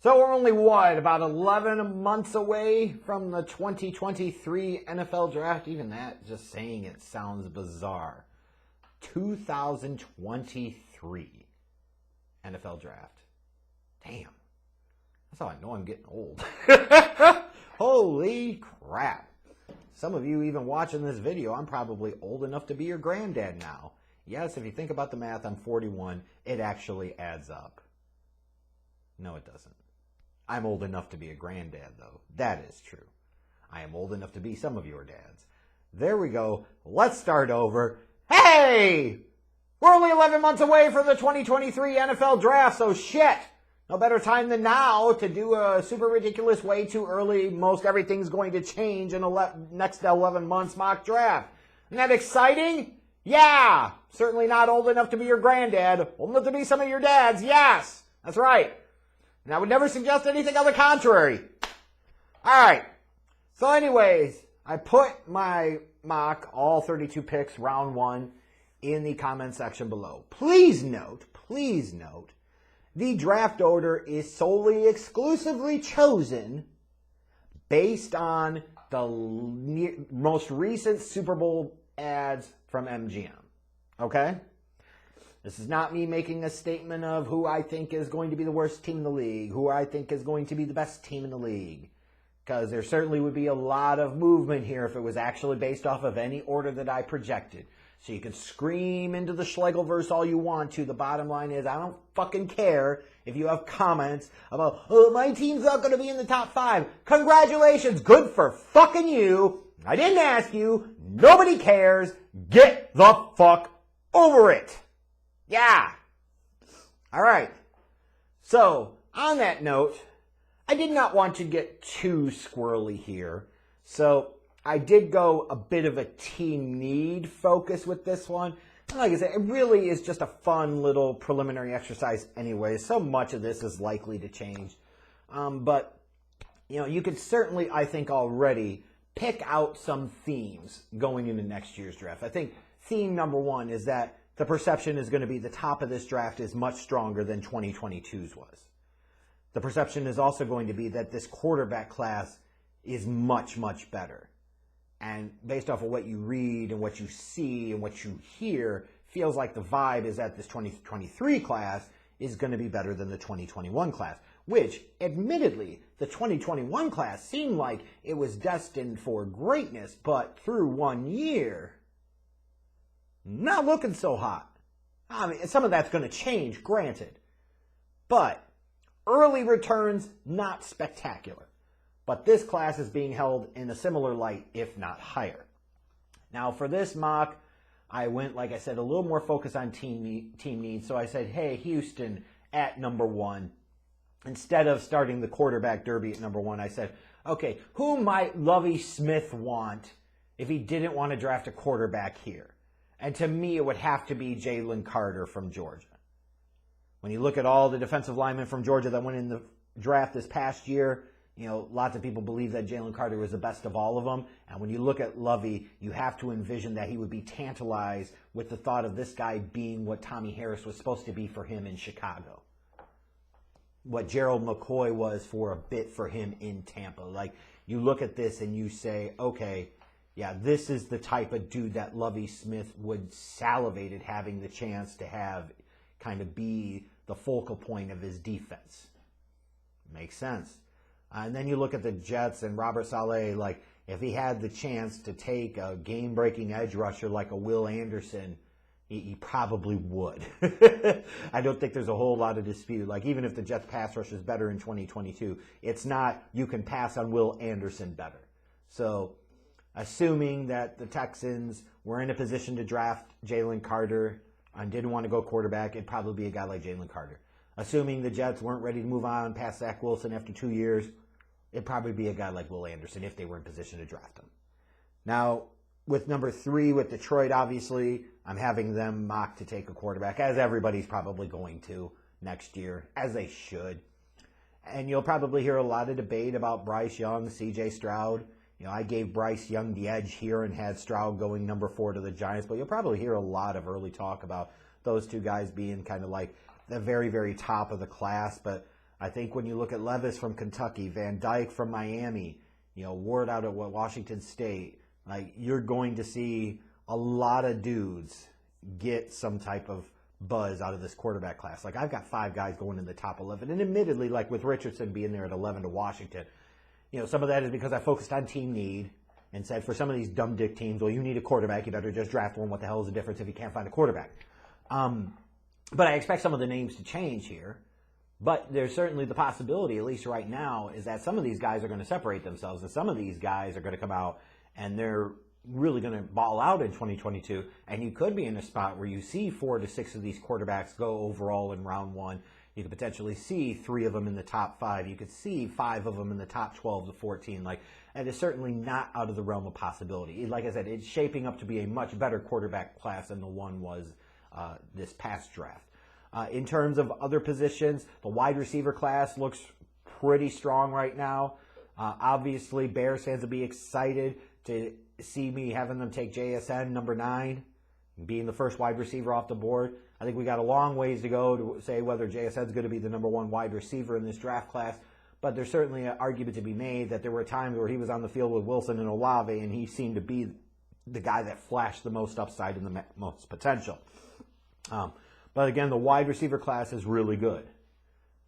So we're only, about 11 months away from the 2023 NFL Draft? Even that, just saying it sounds bizarre. 2023 NFL Draft. Damn. That's how I know I'm getting old. Holy crap. Some of you even watching this video, I'm probably old enough to be your granddad now. Yes, if you think about the math, I'm 41. It actually adds up. No, it doesn't. I'm old enough to be a granddad, though. That is true. I am old enough to be some of your dads. There we go. Let's start over. Hey! We're only 11 months away from the 2023 NFL Draft, so shit! No better time than now to do a super ridiculous, way too early, most everything's going to change in the next 11 months mock draft. Isn't that exciting? Yeah! Certainly not old enough to be your granddad. Old enough to be some of your dads, yes! That's right. And I would never suggest anything on the contrary. Alright. So anyways, I put my mock, all 32 picks, round one, in the comment section below. Please note, the draft order is solely, exclusively chosen based on the most recent Super Bowl ads from MGM. Okay? This is not me making a statement of who I think is going to be the worst team in the league, who I think is going to be the best team in the league. Because there certainly would be a lot of movement here if it was actually based off of any order that I projected. So you can scream into the Schlegelverse all you want to. The bottom line is I don't fucking care if you have comments about, oh, my team's not going to be in the top 5. Congratulations. Good for fucking you. I didn't ask you. Nobody cares. Get the fuck over it. Yeah. All right. So, on that note, I did not want to get too squirrely here. So, I did go a bit of a team need focus with this one. And like I said, it really is just a fun little preliminary exercise anyway. So much of this is likely to change. But, you could certainly, I think, already pick out some themes going into next year's draft. I think theme number one is that the perception is going to be the top of this draft is much stronger than 2022's was. The perception is also going to be that this quarterback class is much, much better. And based off of what you read and what you see and what you hear, feels like the vibe is that this 2023 class is going to be better than the 2021 class. Which, admittedly, the 2021 class seemed like it was destined for greatness, but through 1 year, not looking so hot. I mean, some of that's going to change, granted. But early returns, not spectacular. But this class is being held in a similar light, if not higher. Now, for this mock, I went, like I said, a little more focused on team needs. So I said, hey, Houston at number 1. Instead of starting the quarterback derby at number 1, I said, okay, who might Lovie Smith want if he didn't want to draft a quarterback here? And to me, it would have to be Jalen Carter from Georgia. When you look at all the defensive linemen from Georgia that went in the draft this past year, lots of people believe that Jalen Carter was the best of all of them. And when you look at Lovie, you have to envision that he would be tantalized with the thought of this guy being what Tommy Harris was supposed to be for him in Chicago. What Gerald McCoy was for a bit for him in Tampa. Like, you look at this and you say, okay, yeah, this is the type of dude that Lovie Smith would salivate at having the chance to have kind of be the focal point of his defense. Makes sense. And then you look at the Jets and Robert Saleh, like, if he had the chance to take a game-breaking edge rusher like a Will Anderson, he probably would. I don't think there's a whole lot of dispute. Like, even if the Jets pass rush is better in 2022, it's not you can pass on Will Anderson better. So, assuming that the Texans were in a position to draft Jalen Carter and didn't want to go quarterback, it'd probably be a guy like Jalen Carter. Assuming the Jets weren't ready to move on past Zach Wilson after 2 years, it'd probably be a guy like Will Anderson if they were in position to draft him. Now, with number 3, with Detroit, obviously, I'm having them mock to take a quarterback, as everybody's probably going to next year, as they should. And you'll probably hear a lot of debate about Bryce Young, C.J. Stroud. I gave Bryce Young the edge here and had Stroud going number 4 to the Giants, but you'll probably hear a lot of early talk about those two guys being kind of like the very, very top of the class. But I think when you look at Levis from Kentucky, Van Dyke from Miami, Ward out at Washington State, like you're going to see a lot of dudes get some type of buzz out of this quarterback class. Like I've got 5 guys going in the top 11, and admittedly, like with Richardson being there at 11 to Washington, some of that is because I focused on team need and said for some of these dumb dick teams, well, you need a quarterback, you better just draft one. What the hell is the difference if you can't find a quarterback? But I expect some of the names to change here. But there's certainly the possibility, at least right now, is that some of these guys are going to separate themselves, and some of these guys are going to come out and they're really going to ball out in 2022, and you could be in a spot where you see 4 to 6 of these quarterbacks go overall in round 1. You could potentially see 3 of them in the top 5. You could see 5 of them in the top 12 to 14. And it's certainly not out of the realm of possibility. Like I said, it's shaping up to be a much better quarterback class than the one was this past draft. In terms of other positions, the wide receiver class looks pretty strong right now. Obviously, Bears fans will be excited to see me having them take JSN, number 9, being the first wide receiver off the board. I think we got a long ways to go to say whether JSN is going to be the number 1 wide receiver in this draft class, but there's certainly an argument to be made that there were times where he was on the field with Wilson and Olave, and he seemed to be the guy that flashed the most upside and the most potential. But again, the wide receiver class is really good.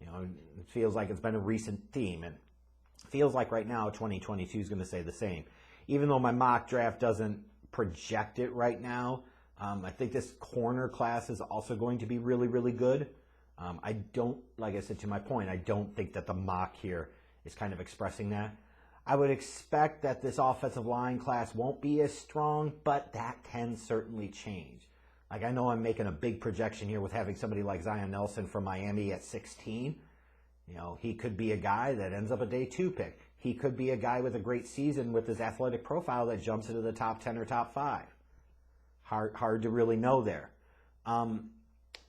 It feels like it's been a recent theme, and it feels like right now 2022 is going to say the same. Even though my mock draft doesn't project it right now, I think this corner class is also going to be really, really good. I don't, like I said to my point, I don't think that the mock here is kind of expressing that. I would expect that this offensive line class won't be as strong, but that can certainly change. Like I know I'm making a big projection here with having somebody like Zion Nelson from Miami at 16. He could be a guy that ends up a day 2 pick. He could be a guy with a great season with his athletic profile that jumps into the top 10 or top 5. Hard to really know there.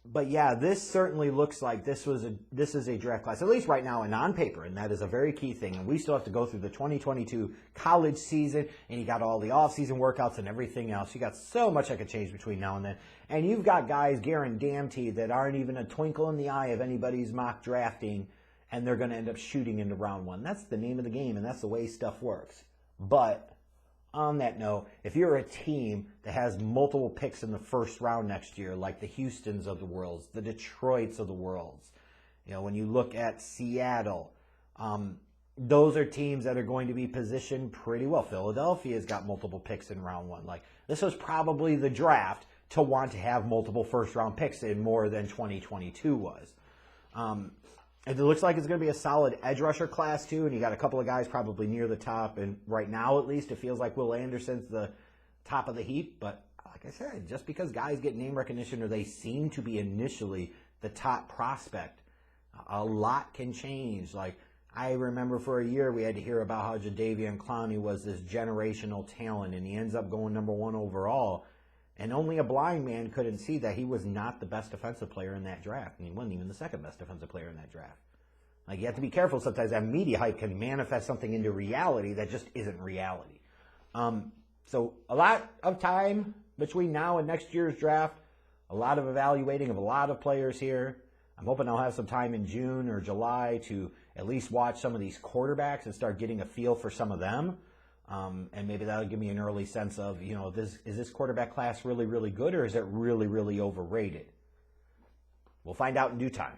But yeah, this certainly looks like this is a draft class, at least right now and on paper, and that is a very key thing. And we still have to go through the 2022 college season, and you got all the off-season workouts and everything else. You got so much that could change between now and then. And you've got guys guaranteed that aren't even a twinkle in the eye of anybody's mock drafting, and they're going to end up shooting into round 1. That's the name of the game, and that's the way stuff works. But on that note, if you're a team that has multiple picks in the first round next year, like the Houstons of the world, the Detroits of the world, when you look at Seattle, those are teams that are going to be positioned pretty well. Philadelphia's got multiple picks in round 1. Like this was probably the draft to want to have multiple first-round picks in more than 2022 was. And it looks like it's going to be a solid edge rusher class, too, and you got a couple of guys probably near the top. And right now, at least, it feels like Will Anderson's the top of the heap. But like I said, just because guys get name recognition or they seem to be initially the top prospect, a lot can change. Like, I remember for a year we had to hear about how Jadeveon Clowney was this generational talent, and he ends up going number 1 overall. And only a blind man couldn't see that he was not the best defensive player in that draft. And he wasn't even the second best defensive player in that draft. Like, you have to be careful sometimes. That media hype can manifest something into reality that just isn't reality. So a lot of time between now and next year's draft. A lot of evaluating of a lot of players here. I'm hoping I'll have some time in June or July to at least watch some of these quarterbacks and start getting a feel for some of them. And maybe that'll give me an early sense of, is this quarterback class really, really good, or is it really, really overrated? We'll find out in due time.